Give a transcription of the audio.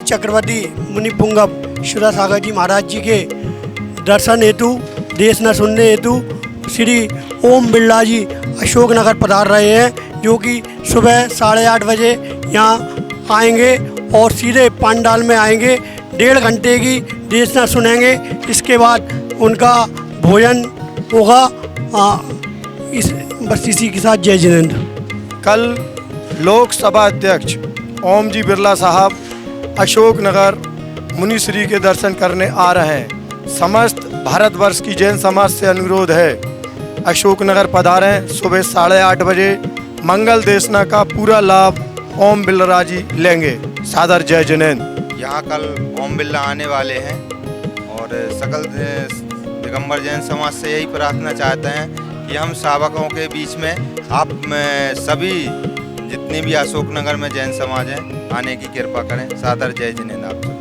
चक्रवर्ती मुनि पुंगव शिवराज सागर जी महाराज जी के दर्शन हेतु, देश न सुनने हेतु श्री ओम बिरला जी अशोकनगर पधार रहे हैं, जो कि सुबह 8:30 बजे यहाँ आएंगे और सीधे पंडाल में आएंगे। 1.5 घंटे की देशना सुनेंगे। इसके बाद उनका भोजन होगा। बस इसी के साथ जय जिनेंद्र। कल लोकसभा अध्यक्ष ओम जी बिरला साहब अशोकनगर मुनिश्री के दर्शन करने आ रहे हैं। समस्त भारतवर्ष की जैन समाज से अनुरोध है, अशोकनगर पधारें। सुबह 8:30 बजे मंगल देशना का पूरा लाभ ओम बिरला जी लेंगे। सादर जय जिनेंद्र। यहाँ कल ओम बिरला आने वाले हैं और सकल दिगंबर जैन समाज से यही प्रार्थना चाहते हैं कि हम श्रावकों के बीच में आप सभी जितनी भी अशोकनगर में जैन समाज हैं आने की कृपा करें। सादर जय जिनेंद्र। आप